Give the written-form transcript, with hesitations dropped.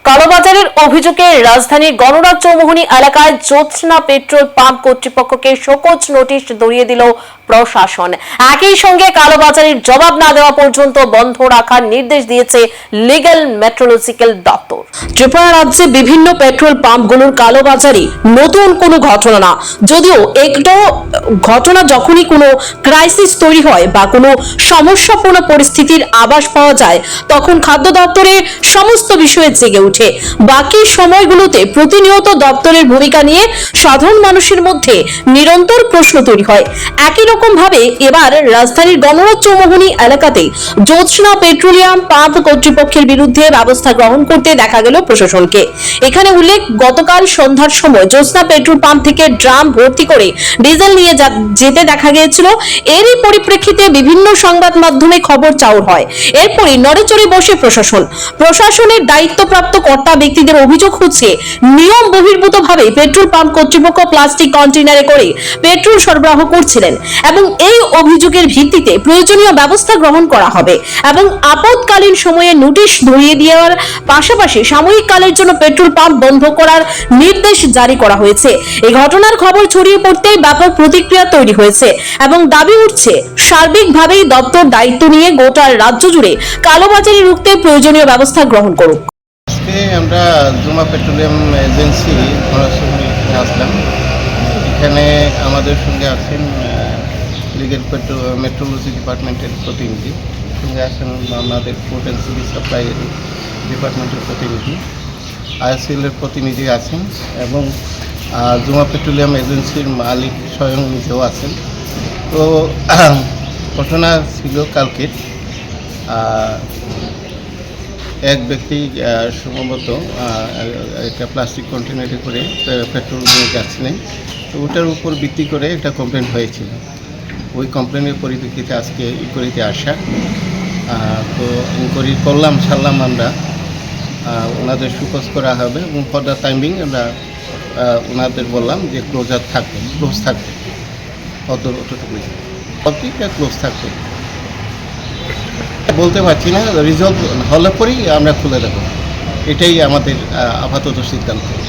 কালোবাজারের অভিযোগে রাজধানীর গণরাজ চৌমুহনী এলাকায় জ্যোৎস্না পেট্রোল পাম্প কর্তৃপক্ষকে শোকজ নোটিশ ধরিয়ে দিল প্রশাসন। একই সঙ্গে কালোবাজারের জবাব না দেওয়া পর্যন্ত বন্ধ রাখার নির্দেশ দিয়েছে লিগ্যাল মেট্রোলজিক্যাল দপ্তর। ত্রিপুরা রাজ্যে বিভিন্ন পেট্রোল পাম্পগুলোর কালোবাজারি নতুন কোনো ঘটনা না, যদিও একটু ঘটনা যখনই কোনো ক্রাইসিস তৈরি হয় বা কোনো সমস্যাপূর্ণ পরিস্থিতির আভাস পাওয়া যায় তখন খাদ্য দপ্তরে সমস্ত বিষয়ে জেগে ওঠে। বাকি সময়গুলোতে প্রতিনিয়ত দপ্তরের ভূমিকা নিয়ে সাধারণ মানুষের মধ্যে নিরন্তর প্রশ্ন তৈরি হয়। একই রকম ভাবে এবার রাজধানীর গণরাজ চৌমুহনী এলাকাতে জ্যোৎস্না পেট্রোলিয়াম পাম্প কর্তৃপক্ষের বিরুদ্ধে ব্যবস্থা গ্রহণ করতে দেখা গেল প্রশাসনকে। এখানে উল্লেখ, গতকাল সন্ধ্যার সময় জ্যোৎস্না পেট্রোল পাম্প থেকে ড্রাম ভর্তি করে ডিজেল নিয়ে যেতে দেখা গিয়েছিল। এরই পরিপ্রেক্ষিতে বিভিন্ন সংবাদ মাধ্যমে খবর চাউর হয়। এরপরই নড়েচড়ে বসে প্রশাসনের দায়িত্বপ্রাপ্ত কর্তা ব্যক্তিদের অভিযোগ হচ্ছে নিয়ম বহির্ভূতভাবে পেট্রোল পাম্প কর্তৃপক্ষ প্লাস্টিক কন্টেইনারে করে পেট্রোল সরবরাহ করছিলেন এবং এই অভিযোগের ভিত্তিতে প্রয়োজনীয় ব্যবস্থা গ্রহণ করা হবে এবং আপৎকালীন সময়ে নোটিশ ধরিয়ে দেওয়ার পাশাপাশি সাময়িক কালের জন্য পেট্রোল পাম্প বন্ধ করার নির্দেশ জারি করা হয়েছে। এই ঘটনার খবর ছড়িয়ে পড়তেই ব্যাপক প্রতিক্রিয়া তৈরি হয়েছে এবং দাবি উঠছে সার্বিকভাবেই দপ্তর দায়িত্ব নিয়ে গোটা রাজ্য জুড়ে কালোবাজারি রুখতে প্রয়োজনীয় ব্যবস্থা গ্রহণ করুক। আমরা জুমা পেট্রোলিয়াম এজেন্সি আসলাম। এখানে আমাদের সঙ্গে আছেন লিগ্যাল মেট্রোলজি ডিপার্টমেন্টের প্রতিনিধি, সঙ্গে আছেন আমাদের ফুড অ্যান্ড সিভিল সাপ্লাই ডিপার্টমেন্টের প্রতিনিধি, আইএসএলের প্রতিনিধি আছেন এবং জুমা পেট্রোলিয়াম এজেন্সির মালিক স্বয়ং নিজেও আছেন। তো ঘটনা ছিল কালকে এক ব্যক্তি সম্ভবত একটা প্লাস্টিক কন্টেনারে করে পেট্রোল নিয়ে যাচ্ছিলেন। তো ওটার উপর ভিত্তি করে একটা কমপ্লেন হয়েছিল। ওই কমপ্লেনের পরিপ্রেক্ষিতে আজকে ইনকোয়ারিতে আসা। তো ইনকোয়ারি করলাম, সারলাম আমরা, ওনাদের সুপোজ করা হবে এবং ফর দ্য টাইমিং আমরা ওনাদের বললাম যে ক্লোজ থাকবে অতটুকুই ক্লোজ থাকবে। বলতে পারছি না, রিজলভ হলে পরেই আমরা খুলে দেবো, এটাই আমাদের আপাতত সিদ্ধান্ত।